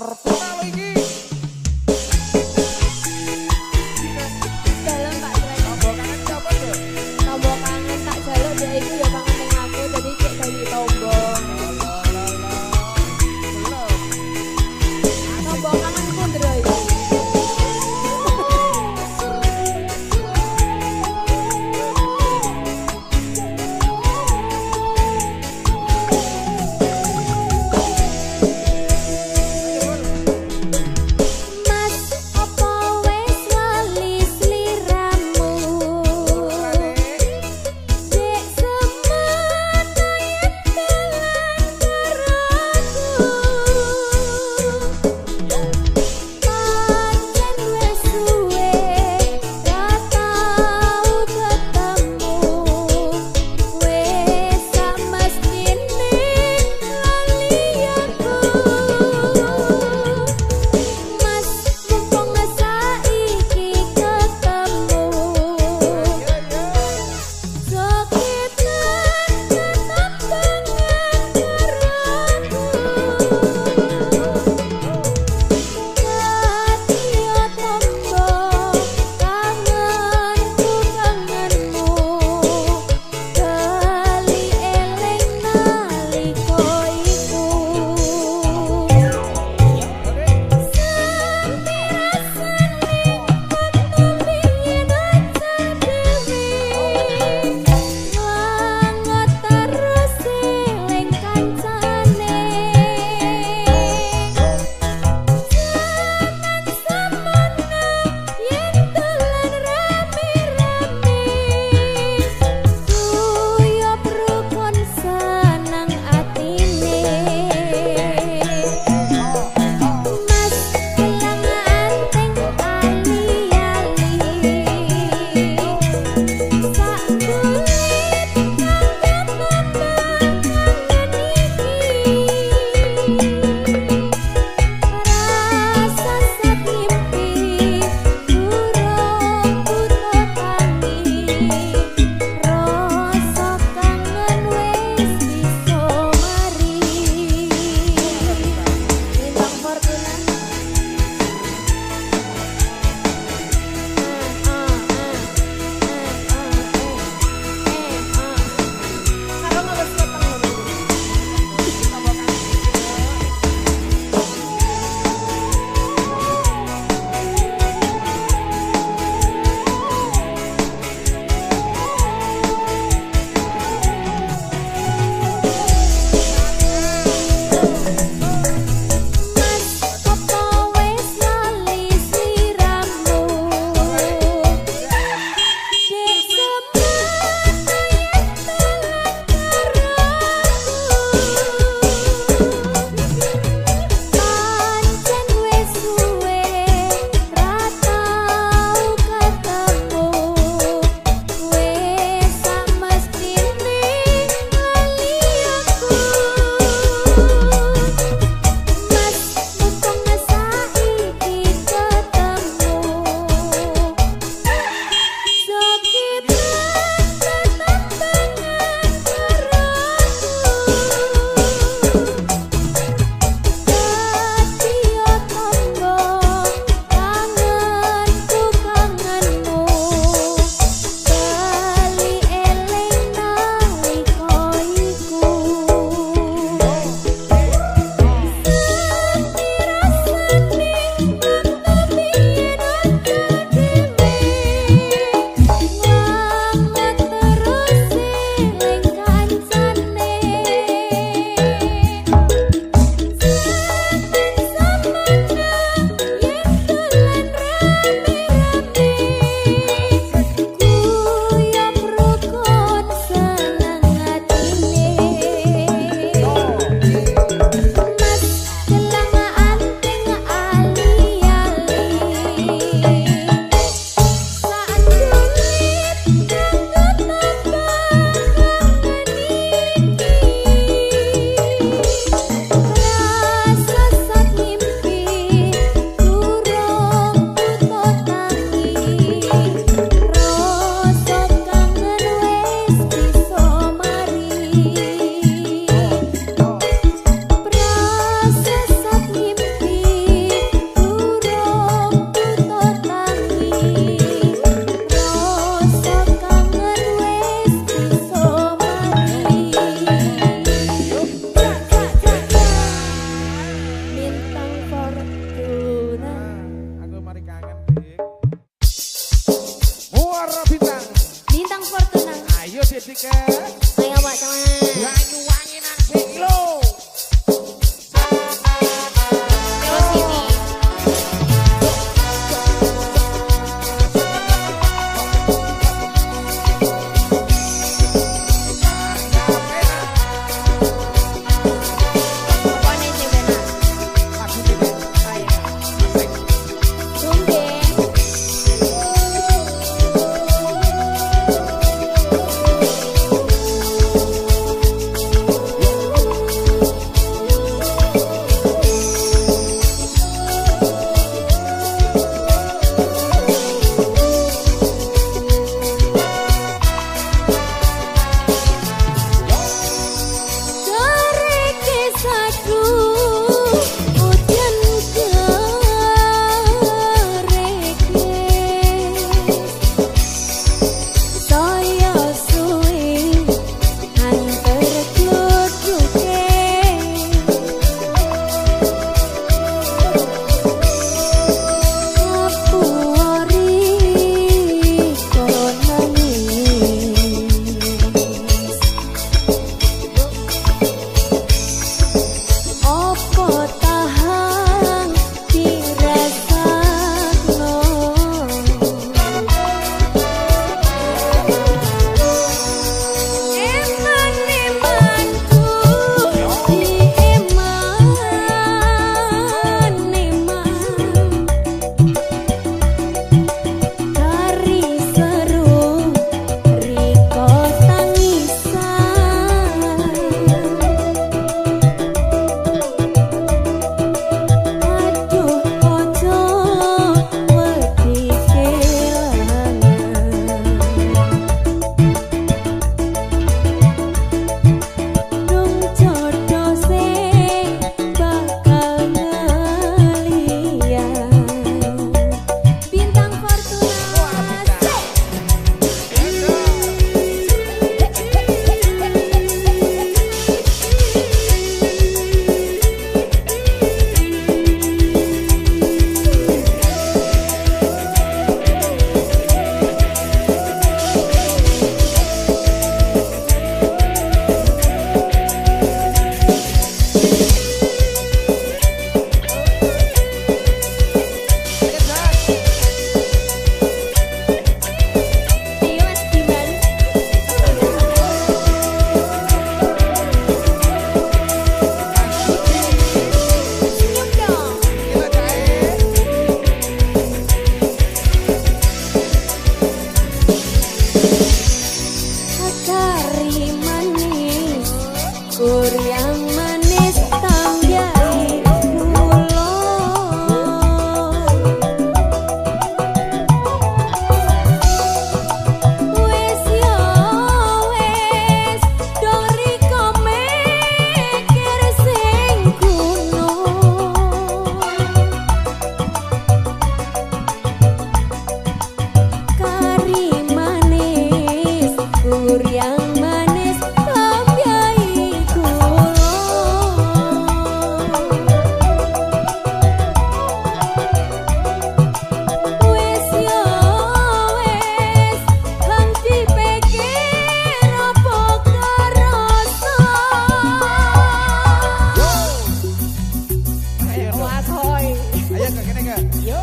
Purnama iki. Dalam Pak Tren. Tombol kangen siapa tuh? Tombol kangen tak jaluk dia itu ya kangen ning aku jadi cek dari tombol. Tombol kangen kundro iki. Muara bintang. Bintang Fortuna. Ayo Jessica. Ayo Pak Camat. Banyu wangi nasi kilo. Lewat sini. Apaan sih benar? Lagu ini. Ayo. Tumben. Kereke satu ujian kereke saya suwi antar kluduke apuari konangis opo tahan dirasakno eman-emanku eman-eman kari seru riko tangisan aduh ojo wedi kelangan dung jodoh sing bakal ngeliat bintang Fortuna ayo Mas Diman senyum dong Kita cair. kari manis kuryang manis tambyai kula wis yo wis dori komekir sing kuno kari manis kuryang manis tambyai kula wis yo wis kang dipikir apa karasa Ayo dong. Mas Hoy Ayo ke kene ke. Yo.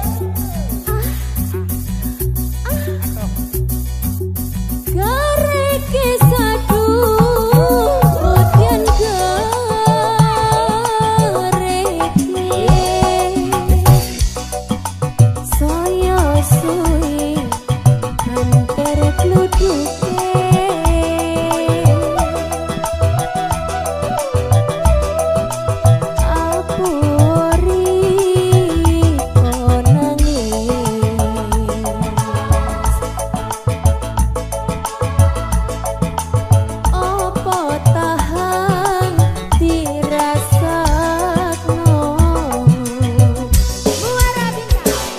kereke satu ujian kereke saya suwi antar kluduke apuari konangis opo tahan dirasakno muara bintang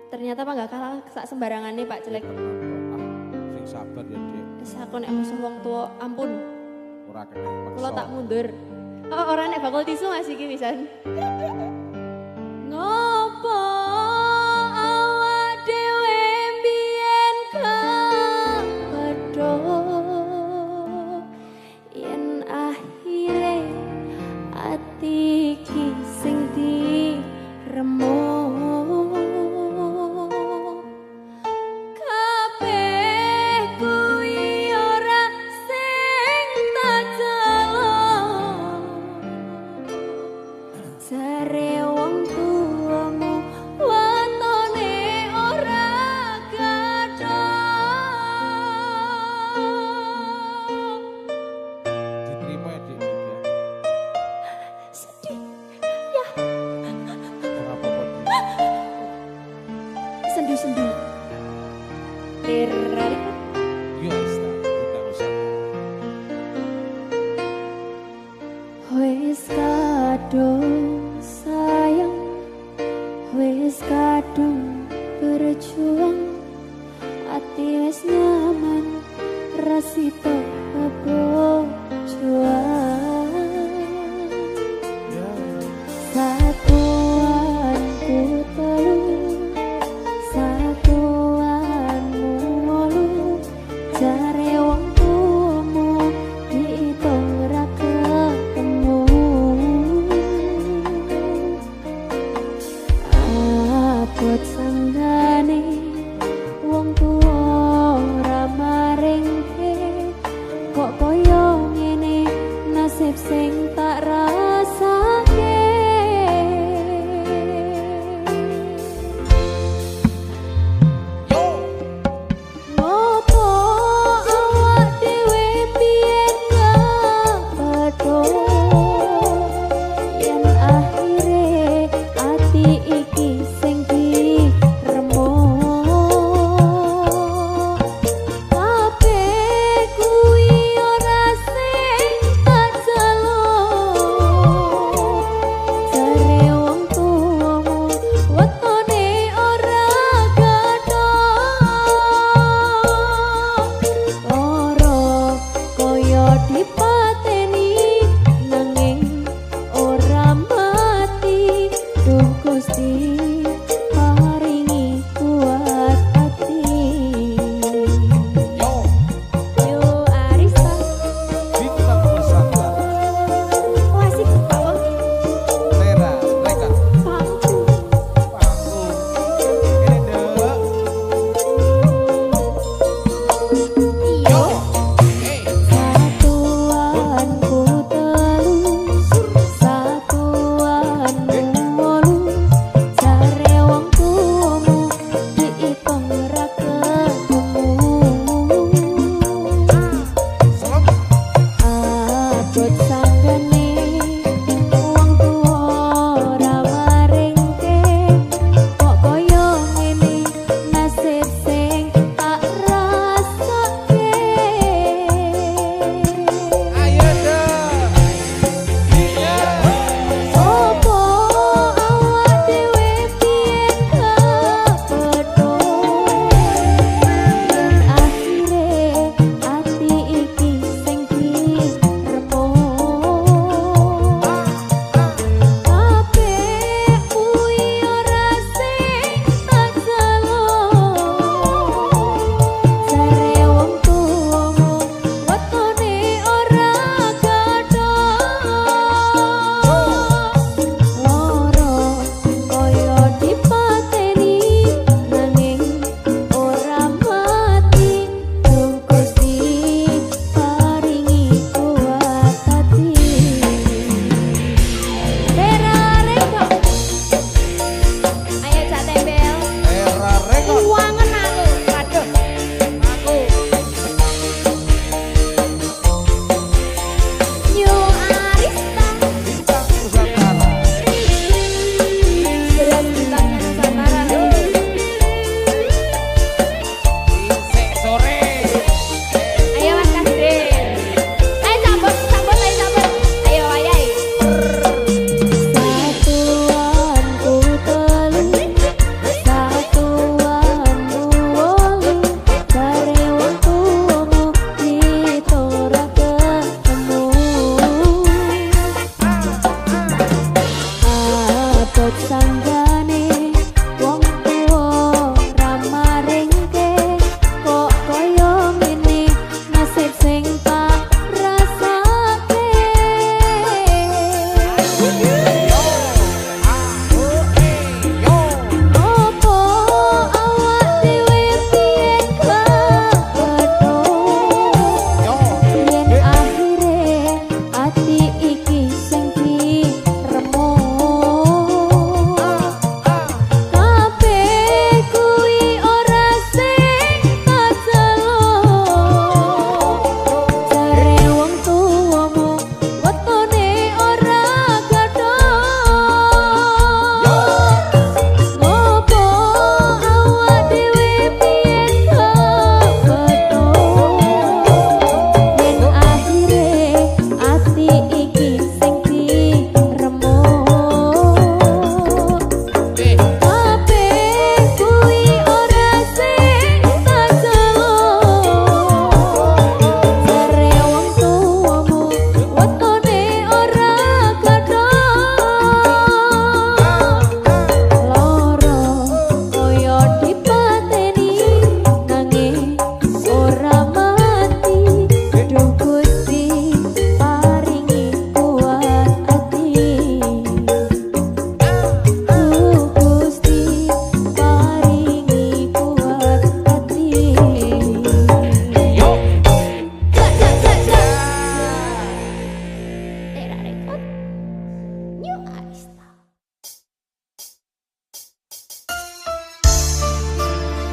Ternyata Pak gak kalah sak sembarangannya Pak jelek. Sing sabar ya, Dik. Wis aku nek musuh wong tuwa ampun. Ora kena maksa. Kula tak mundur. Oh, ora nek bakul tisu ngasih iki pisan. Ngopo awak dhewe mbiyen kepedho yen akhire ati iki sing diremo. Wes kadung sayang, wes kadung berjuang, ati wes nyaman, rasito bojoan. Satuanku telu, satuanmu wolu, jare wong tuamu diitung ra ketemu. Abot sanggane wong tuwa ora maringke, kok koyo ngene nasib sing tak rasake. Ngopo awak dhewe biyen gak padha yen akhire ati iki sing diremo. Kabeh kuwi ora sing tak jaluk, jare wong tuamu wetone ora gathok. Ora kaya dipateni nanging ora mati. Duh Gusti paringi kuat ati. Yo Arista Bintang bersabar. wasik Pak Lera, mereka Pangku. pangku. Ini dek. Iyo Hey. satuanku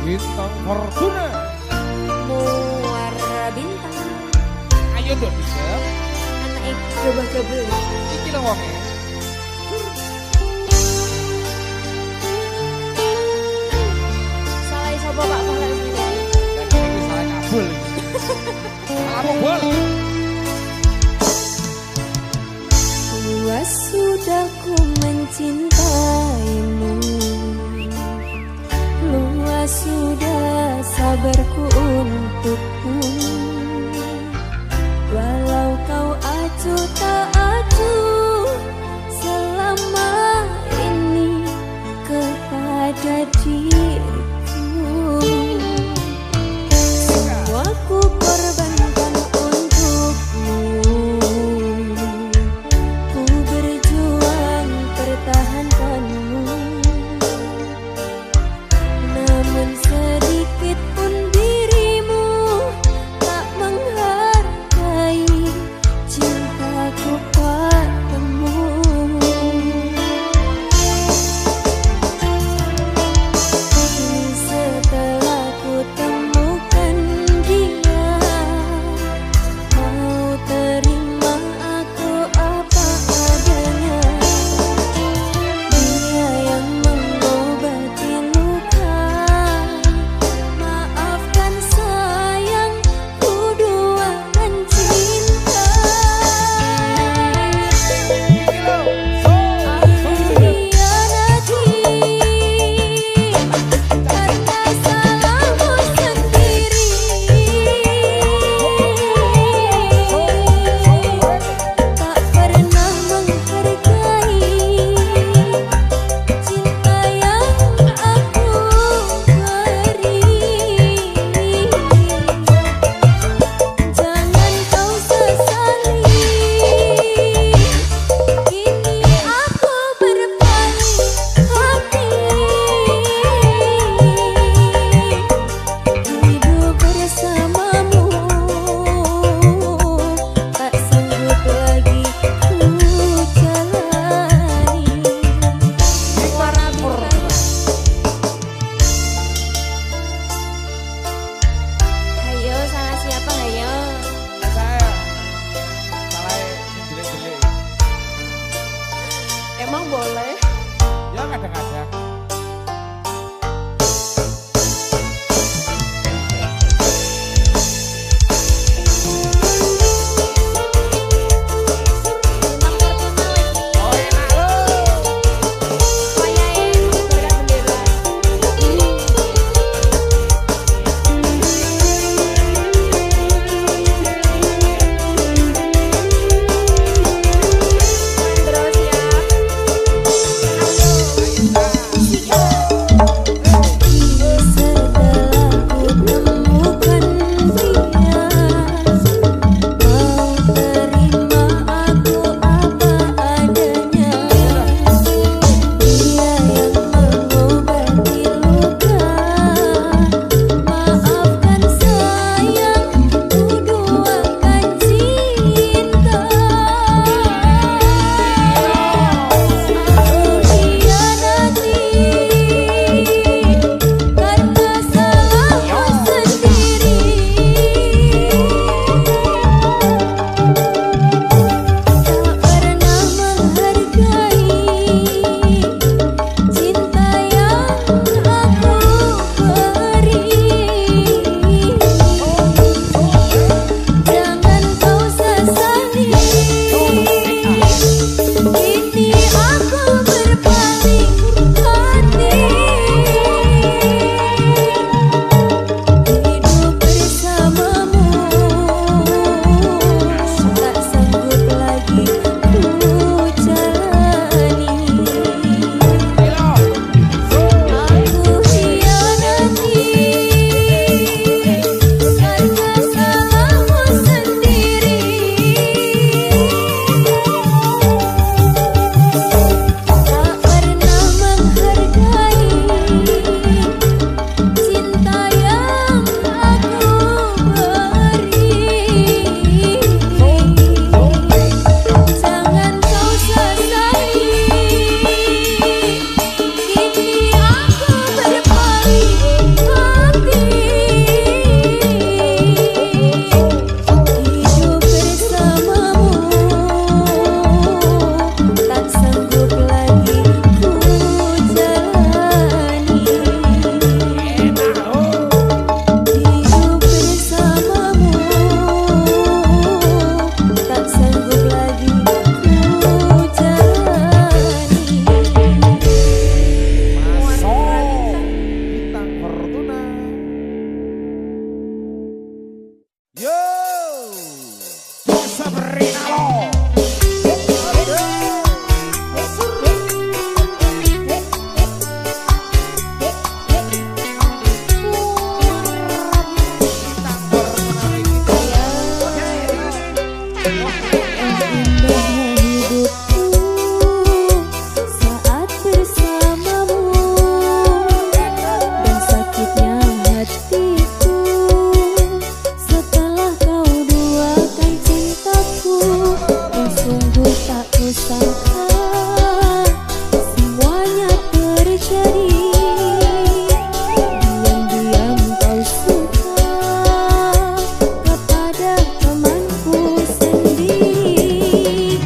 Bintang Fortuna. Muara bintang. Ayo dong bisa. Anak gabah-gabah. Iki lho wong. Salah sapa Pak Pahala ini? Dan ini salah kabul. Salah bol. Puas sudah ku mencintaimu, luas sudah sabarku untukmu. Walau kau acuh tak acuh selama ini kepada diriku, semua ku korbankan untukmu. Ku berjuang pertahankan Indahnya hidupku saat bersamamu, dan sakitnya hatiku setelah kau duakan cintaku. Oh sungguh tak kusangka semuanya terjadi. Diam-diam kau suka kepada temanku sendiri.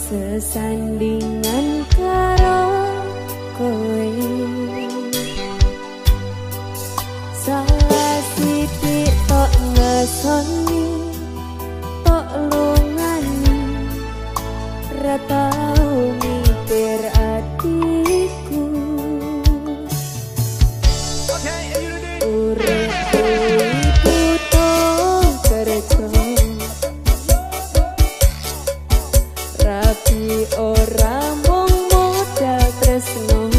sesandingan karo kowe. Salah sithik tok ngesoni tok lungani ra tau mikir atiku. Uripku iku tok kerja rapi ora mung modal tresno.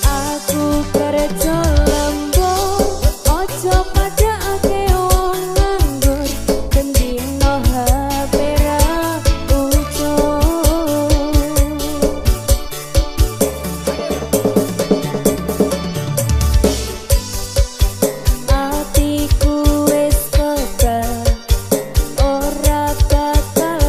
Aku kerja lembur ojo pada ake wong nganggur kendino HP ra ucul. Atiku wis kebal ora bakal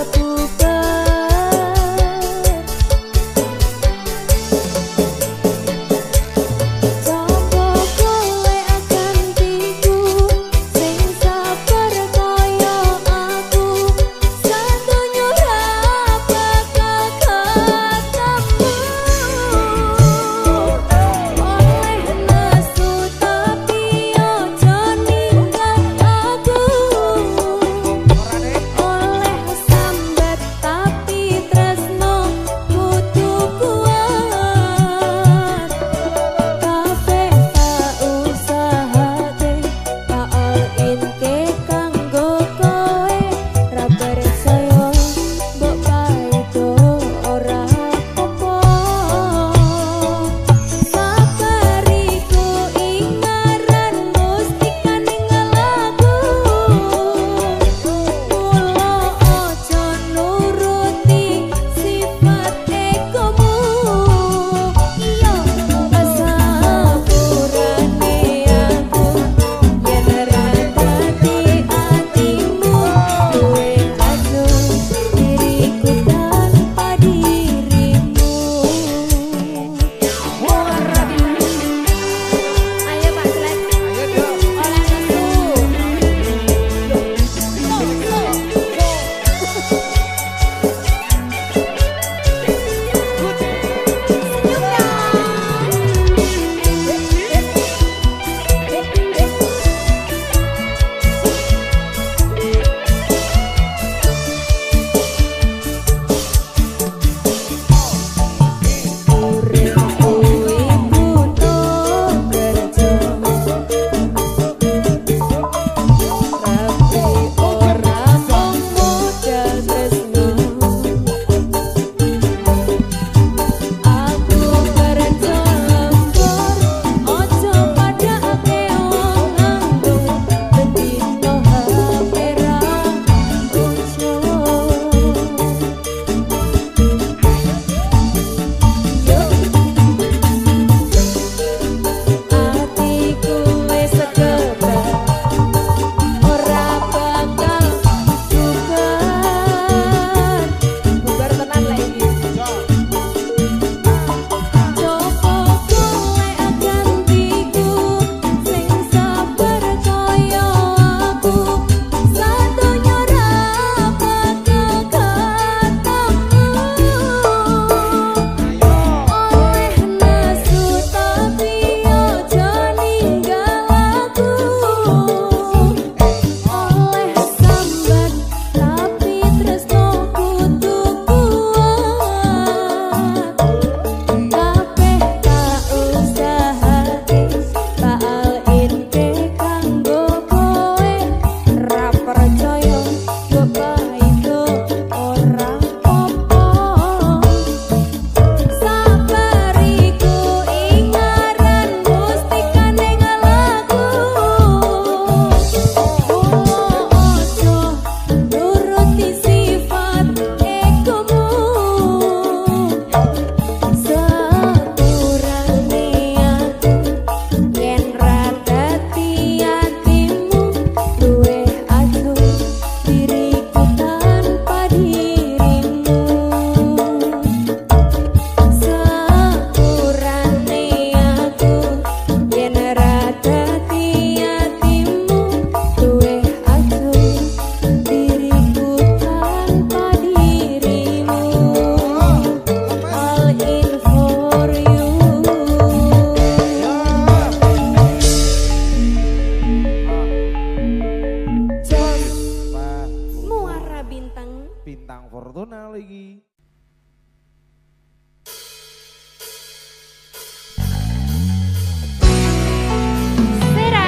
Bintang Fortuna lagi. Sera.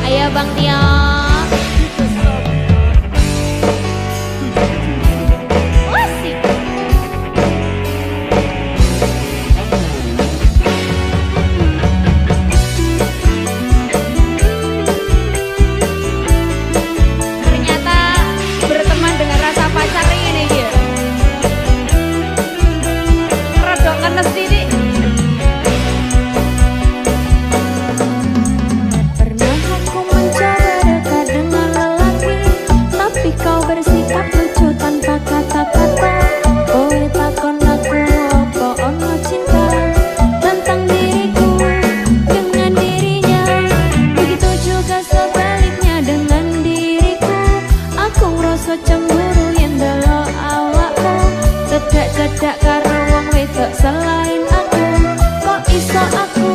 Ayo Bang Tio. Asik. Ternyata berteman dengan rasa pacar ini dia. Rodok kenes ini. Pernah aku mencoba dekat dengan lelaki, tapi kau bersikap lucu tanpa kata-kata. Kowe takon aku apa ono cinta tentang diriku dengan dirinya. Begitu juga sebaliknya dengan diriku. Aku ngerasa cemburu yen delok awakmu cedak-cedak karo wong wedok selain aku. Kok iso aku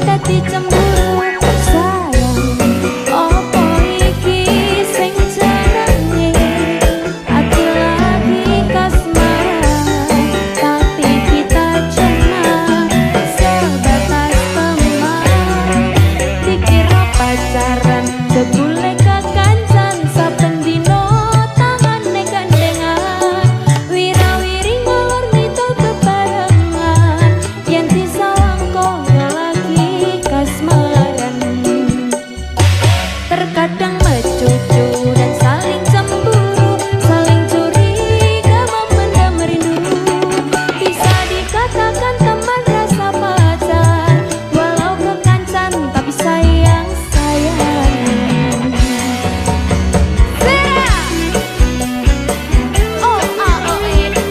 dadi cemburu sayang? Opo iki sing jenenge ati lagi kasmaran, tapi kita cuma sebatas teman. Dikira pacaran jebule kekancan, saben dino tangane gandengan, wira-wiri ngalor ngidul bebarengan, yen disawang koyo lagi kasmaran. Terkadang mecucu dan saling cemburu, saling curiga, memendam rindu. Bisa dikatakan teman rasa pacar, walau kekancan tapi sayang sayang. Sera. Oh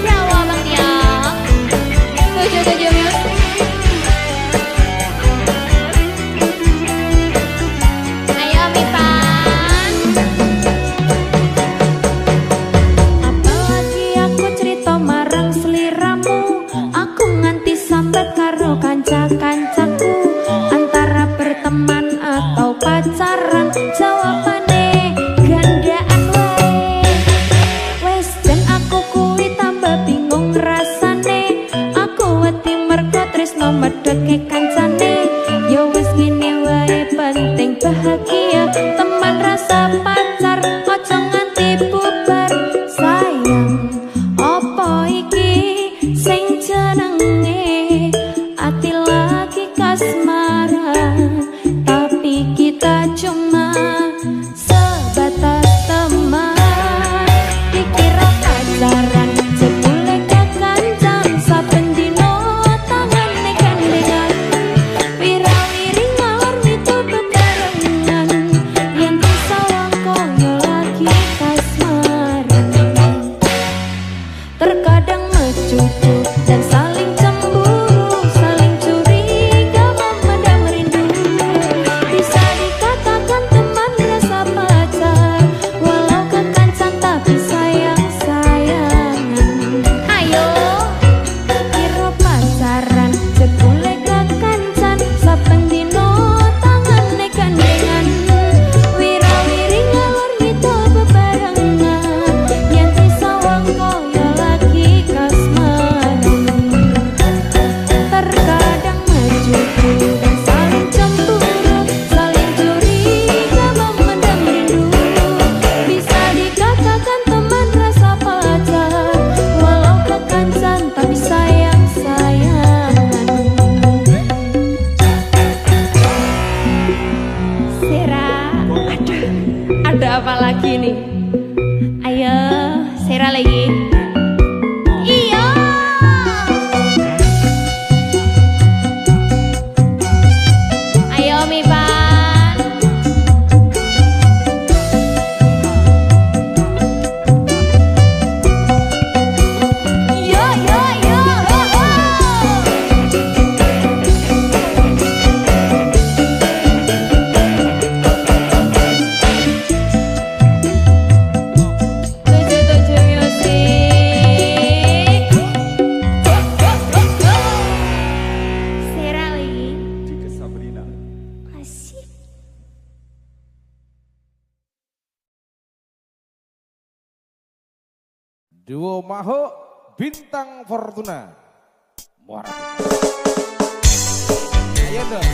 Jawa Bang Tio. 77 music. Ayo Mipan. Apalagi aku cerita marang seliramu, aku nganti sambat karo kanca-kancaku. Antara berteman atau pacaran, jawabane gandaan wae. Wes jan aku kuwi tambah bingung rasane. Aku wedi mergo tresno medheke kancane. Yo wes ngene wae penting bahagia. Teman rasa pacar ojo nganti bubar sayang. Opo iki sing jenenge ati lagi kasmaran, tapi kita cuma sebatas teman. Dikira pacaran jebule kekancan, saben dino tangane gandengan, wira-wiri ngalor ngidul bebarengan, yen disawang koyo lagi kasmaran. Terkadang mecucu dan saling cemburu, saling curiga, memendam rindu. Bisa dikatakan teman rasa pacar, walau kekancan tapi sayang sayangan. Ayo kira pacaran jebule kekancan, saben dino tangane gandengan, wira-wiri ngalor ngidul bebarengan, yen disawang koyo lagi kasmaran. Terkadang mecucu dan saling cemburu, saling curiga, memendam rindu. Bisa dikatakan teman rasa pacar, walau kekancan tapi sayang sayangan. Sera, ada apa lagi nih? Ayo Sera lagi. Iya. Ayo Mipan. Yo yo yo. Tujuh music. Duo Mahuk Bintang Fortuna. Muara. Ayo dong.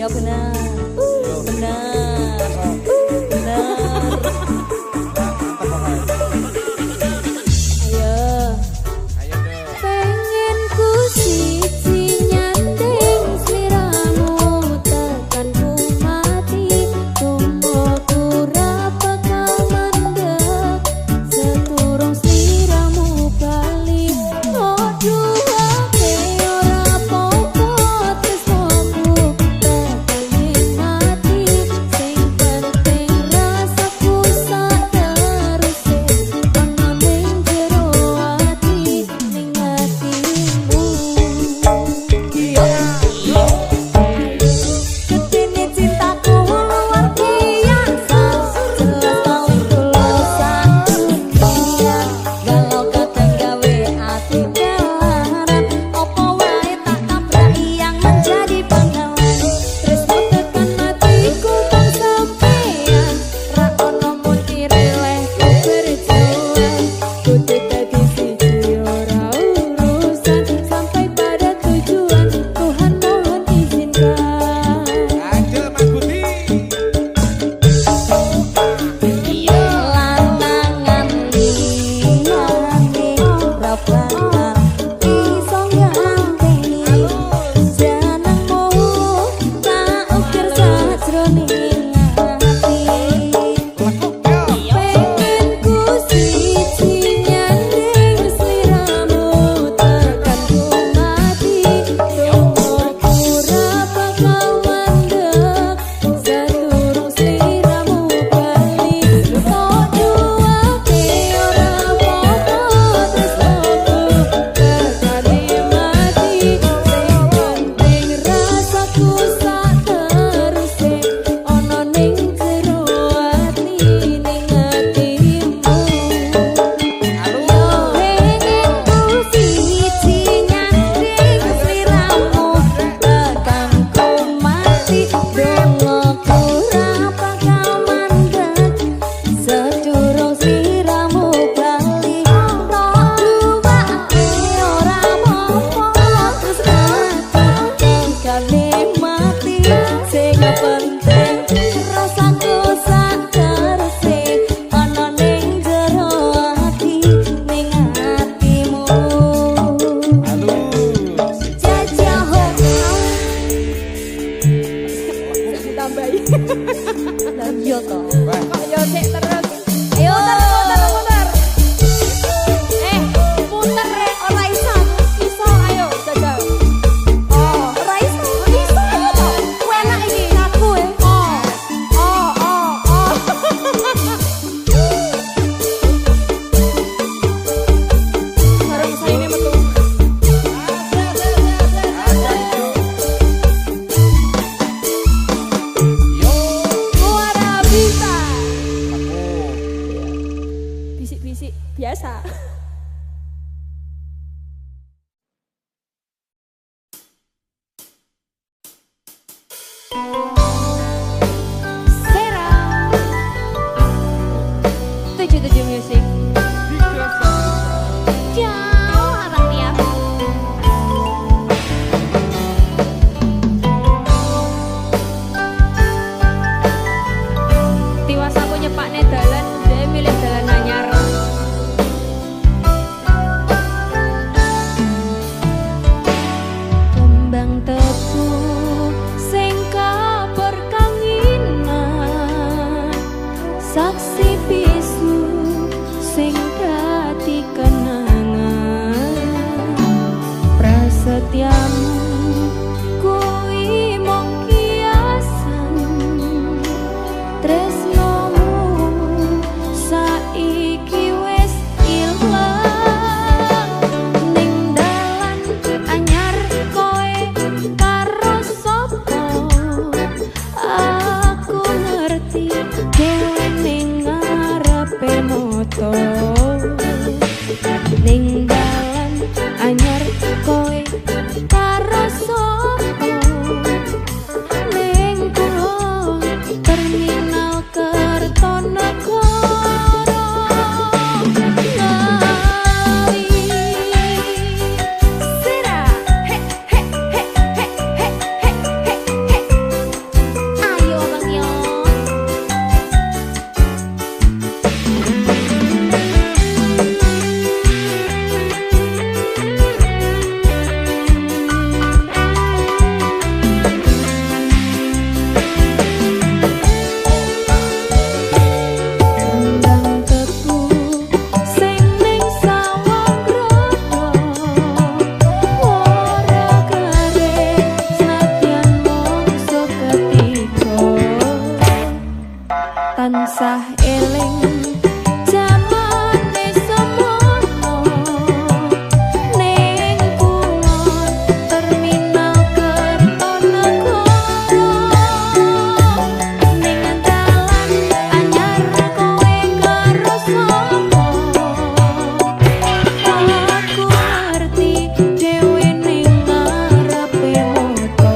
Ya benar. Benar. Benar. Ayo. Pengen ku siji nyandeng sliramu tekan ku mati tumbuhku rapa kau mandek seturung sliramu bali aduh ora popo tresnoku tekan Lah iya to. Kok yo sik terus. Ayo muter. Muter rek Ora iso. iso ayo jajal. Ora iso. Iso ayo to. Ku enak iki aku ya. Bareng saine metu. Ora bisa. Bisik-bisik biasa. Sera 77 Music. Jauh arah tiap. Tiwas aku nyepakne dalan, dia milih dalan anyar. Kembang tebu sing kapur kanginan, saksi bisu sing dadi kenangan. Prasetyamu kuwi mung kiasan, tresnomu saiki wis ilang. Ning dalan anyar koe karo sapa, aku ngerti dhewe ning ngarepe moto. Ning dalan anyar koe karo sapa, ning kulon terminal Kertonegoro. Ngawi Sera he he he he he he he. Ayo Bang Yo. Kembang tebu sing ning sawah grodo, ora kare senadyan mongso ketika. Tansah eling jamane semono, ning kulon terminal Kertonegoro. Ning dalan anyar kowe karo sapa, aku ngerti dhewe ning ngarepe moto.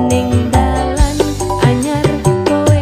Ning dalan anyar kowe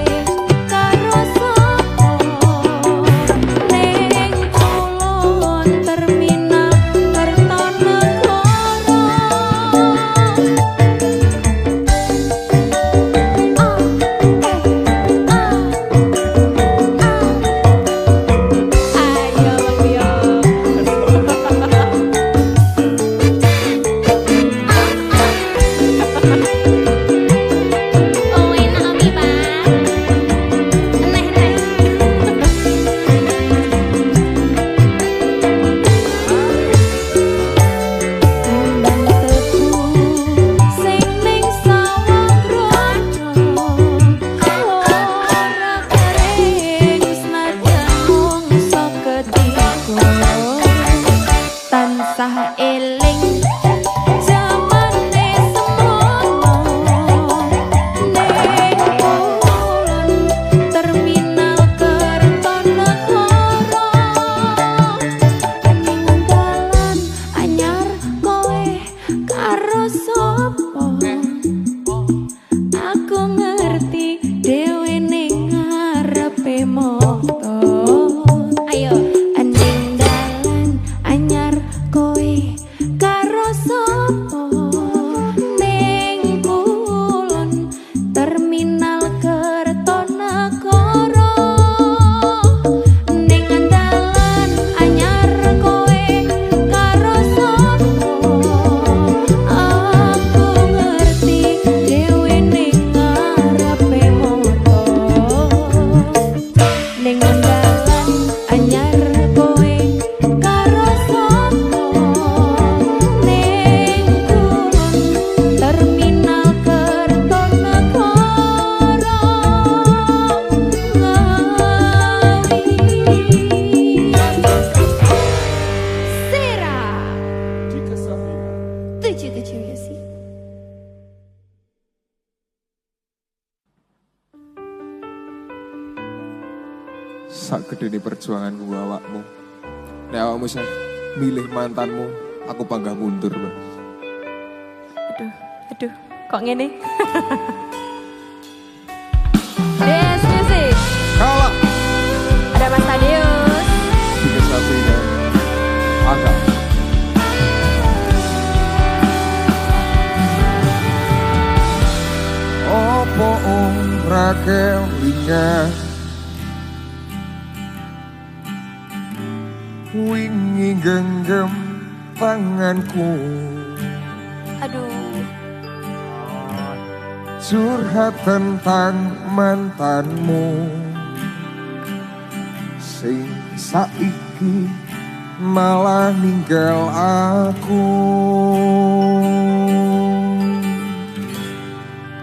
sak gedene perjuanganku awakmu. Nek awakmu sih milih mantanmu, aku panggah mundur, Bang. Aduh, kok ngene? Des Music. Kalah. Ada Mas Tadeus. Tiga Sabrina. Agak. Opo ora kelingan wingi genggam tanganku. Aduh. Curhat tentang mantanmu sing saiki malah ninggal aku.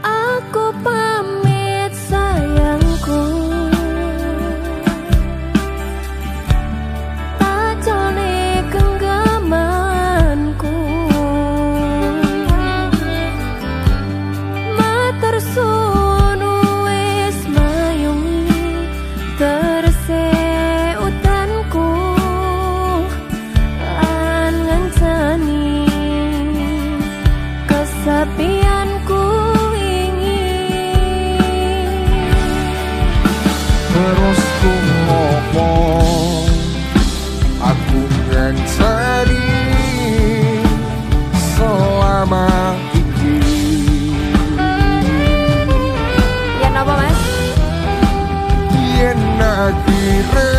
Aku pamit sayangku, tak jone genggamanku. Matur suwun wis mayungi terse udanku lan ngancani kesepianku wingi. Terus ku ngomong aku ngancani selama ini. Ya napa Mas? Yen akhire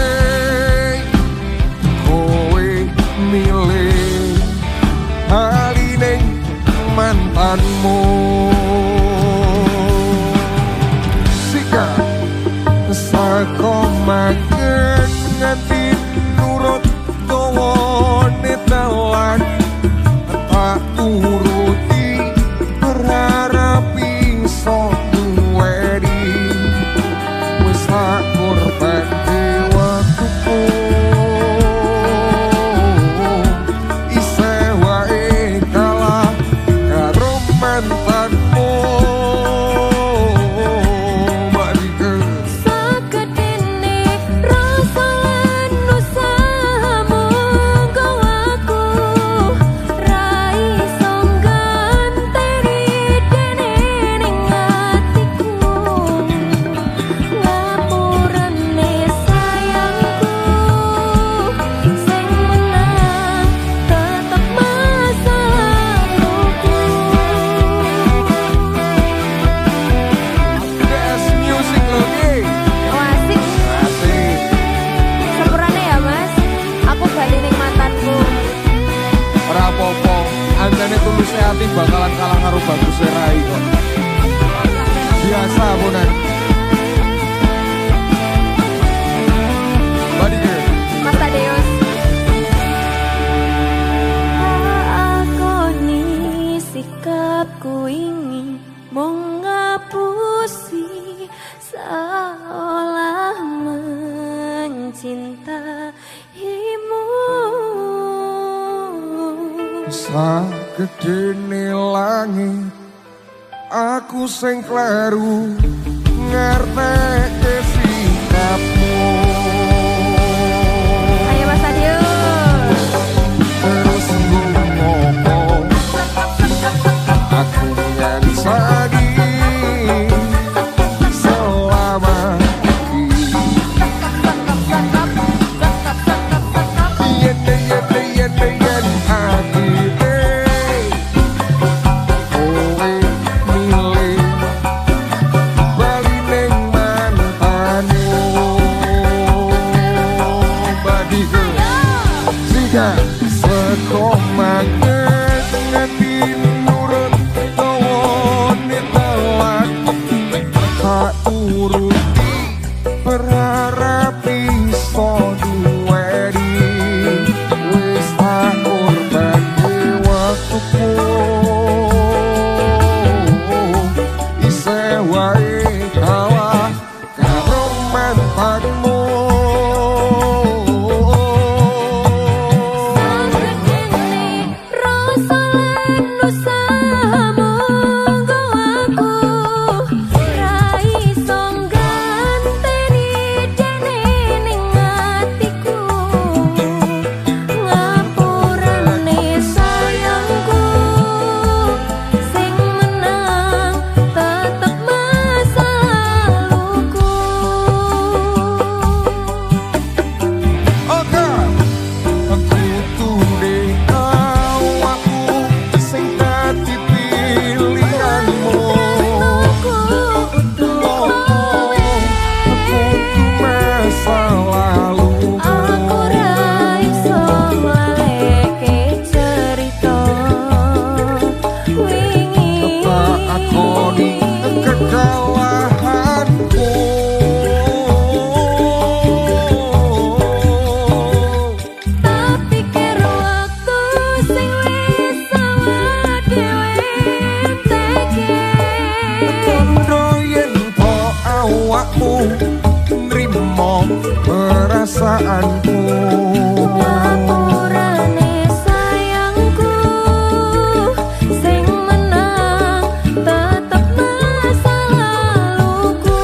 kowe milih haline mantanmu. Sika saka magen nganti nurut dawane dalan tak turuti berharap iso duweni wis tak korban waktuku. Isih wae kalah karo mantanmu. Marike Sakedene rasa lan usahamu kau aku ra iso ganteni dene ning atiku. Ngapurane sayangku sing menang tetep masa laluku. Des Music lho ki. Oh, asik. Asik. Sepurane ya Mas, aku bali ning mantanku. Ora apa-apa, anjane tuluse ati bakalan kalah karo baguse rai kok. Biasa punan. Marike Mas Tadeus. Akoni sikapku ingin mengapusi seolah mencintaimu. sagedene langit aku sing kleru ngerteke sikapmu. Ayo Mas Tadeus. Terus ngomong aku nyansani selama ini. Yen akhire kowe milih bali ning mantanmu. Tondo yen po awakmu nrimo perasaanku. Ngapurane sayangku, sing menang tetep masa laluku.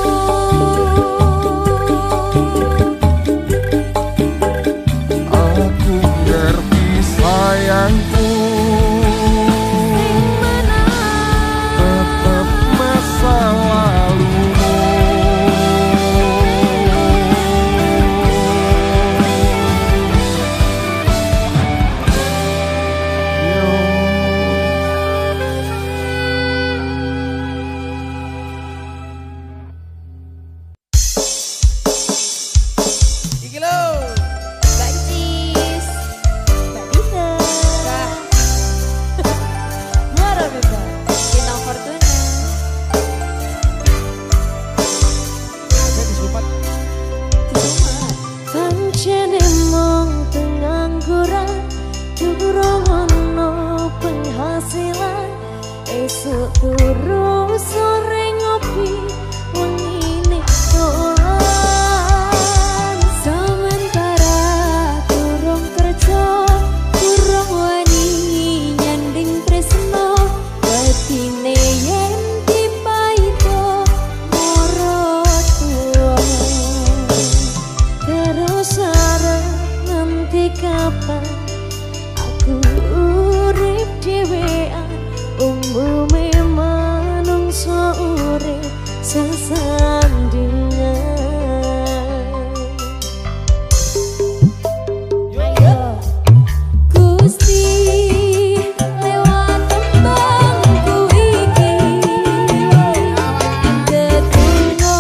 Aku ngerti sayangku, Sing menang tetep masa lalumu. Iki lho. Mbak Cis, Mbak Dita, Muara Beda, Bintang Fortuna. Saya disupat. Pancene mong pengangguran, durung ono penghasilan. Esuk turu sore ngopi, wengine dolan. Sementara durung kerja, durung wani nyanding tresno. Batine yen dipaito moro tuwa. Terus arep nanti kapan aku urip dhewean, umume manungsa urip sesandingan. Gusti lewat tembangku iki ndedonga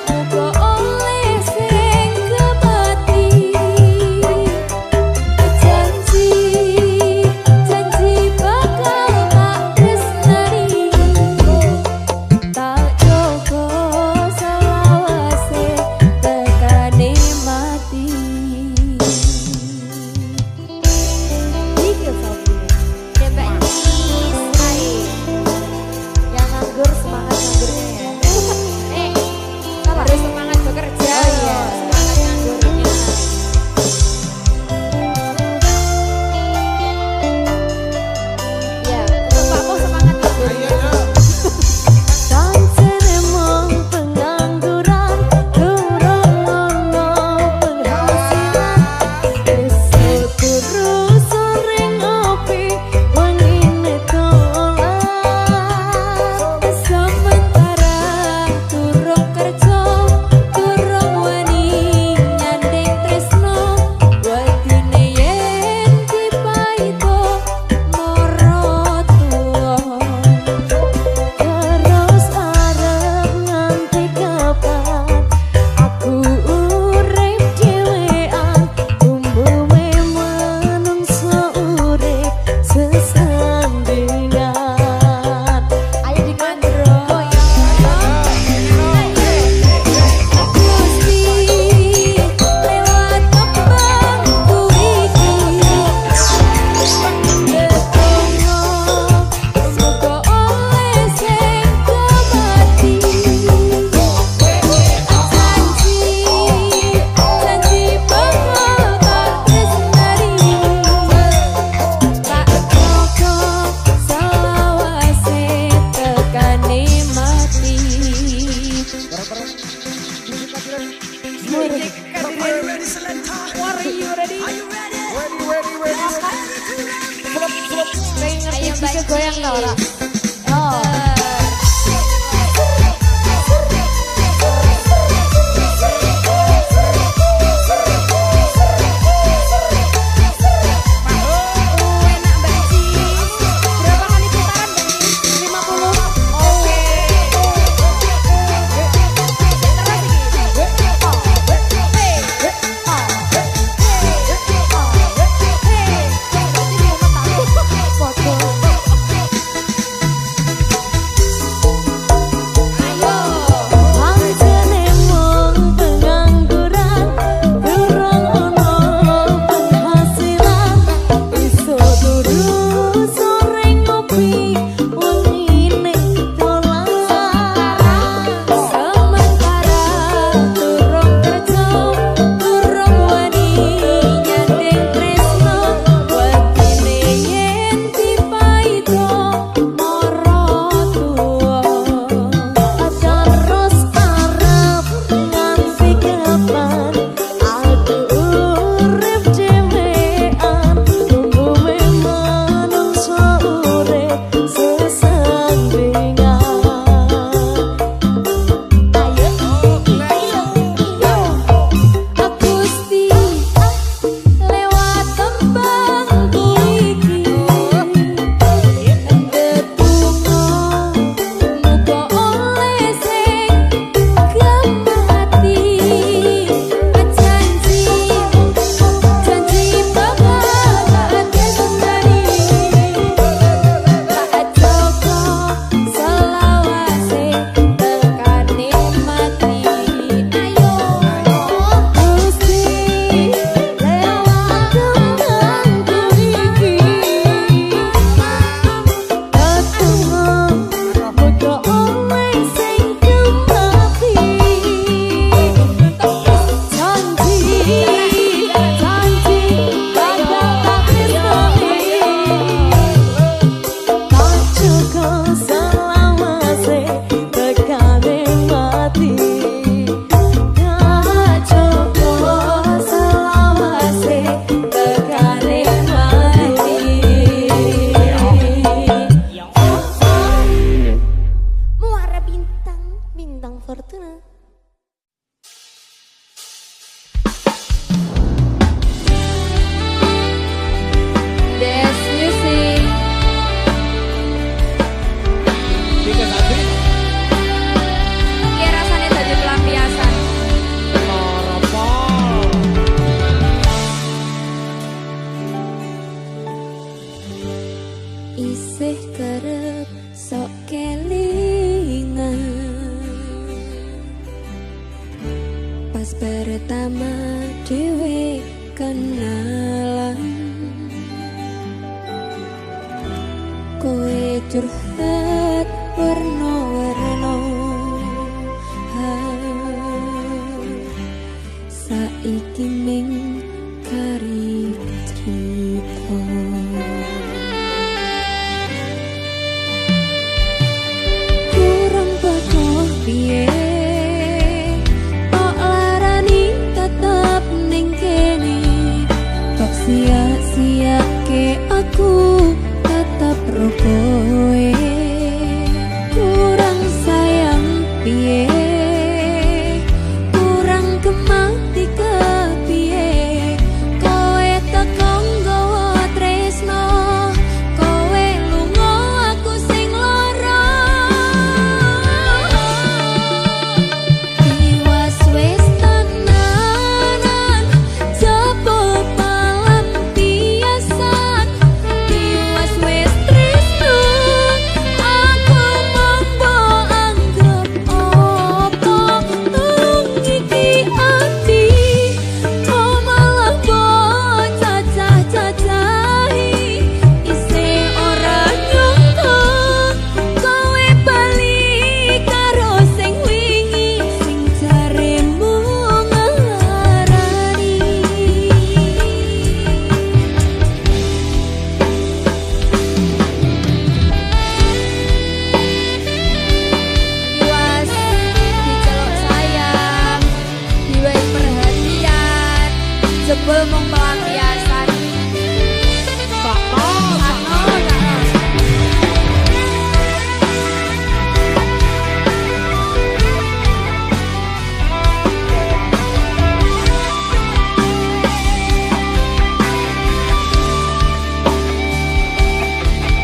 muga oleh sing kebati. Janji bakal tak tresnani, tak coba selawase tekane mati. Iki sabune ya Mbak Cis, ae yang nganggur semangat nganggurnya ya. Salah harus semangat bekerja. Oh iya, semangat nganggurnya. Ya, bapakmu semangat nganggurnya. Pancene mong pengangguran, durung ono penghasilan. Esuk turu sore ngopi, wengine dolan. Sementara durung kerja, durung wani nyanding tresno. Watine yen dipaito moro tuwa. Terus arep nganti kapan aku urip dhewean, umume manungsa urip sesandingan. Ayo dikandro ya. Gusti lewat tembangku iki ndedonga muga oleh sing kebati. Janji bakal tak tresnani, tak coba selawase tekane mati. Ayo Mbak goyang tau ora? Oh. Enak Mbak Cis. Berapa kali putaran Mbak Cis? 50? Oke. Terus iki. Pas pertama dewe kenalan, kowe curhat warna-warna, saiki ming kari cerita. Kurang bakoh piye kok larani tetep ning kene, kok sia-sia ke aku tetep rokoe. Kurang sayang piye, kurang kemati kepiye, kowe teko nggawa tresno, kowe lunga aku sing lara. Tiwas wis tenanan jaba pelampiasan, tiwas wis tresno aku mambo anggap opo. Tulung iki ati kok malah mbok cacah-cacahi, isih ora nyangka kowe bali karo sing wingi sing jaremu ngarani. Tiwas diceluk sayang, diwehi perhatian, jebul mung pelampiasan.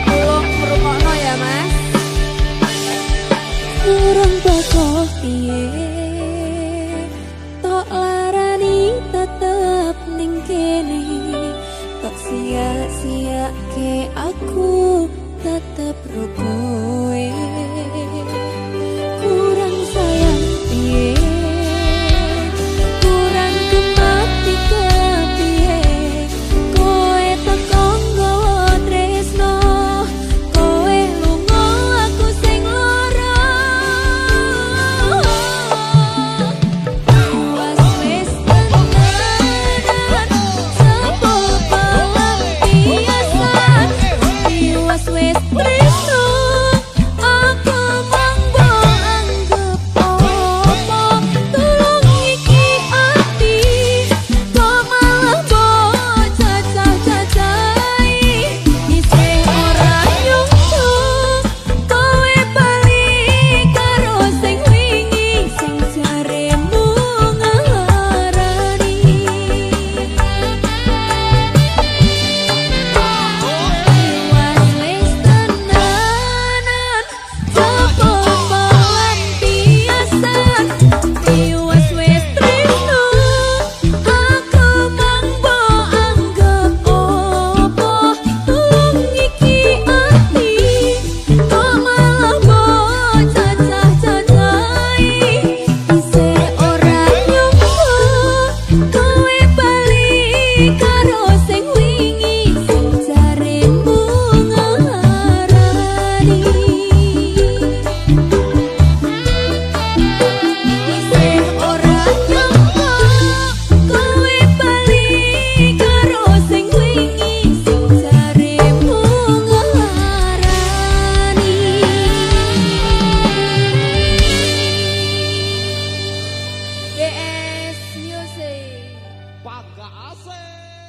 Tolong ngrungokno ya, Mas. Kurang bakoh piye tok larani tetep ning kene, kok sia-sia ke aku tetep rokoe. Kurang sayang piye, kurang kemati kepiye, kowe teko nggawa tresno, kowe lunga aku sing lara. Tiwas wis tenanan jaba pelampiasan, tiwas wis tresno aku mambo anggap opo. Tulung iki ati kok malah mbok cacah-cacahi, isih ora nyangka kowe bali karo sing wingi sing jaremu ngarani. Tiwas wis tenanan jaba pelampiasan, tiwas wis tresno aku mambo anggap opo. Tulung iki ati kok malah mbok cacah-cacahi, isih ora nyangka kowe bali karo sing wingi sing jaremu ngarani. Isih ora nyangka kowe bali karo sing wingi sing jaremu ngarani. DS Music. Pagak asik.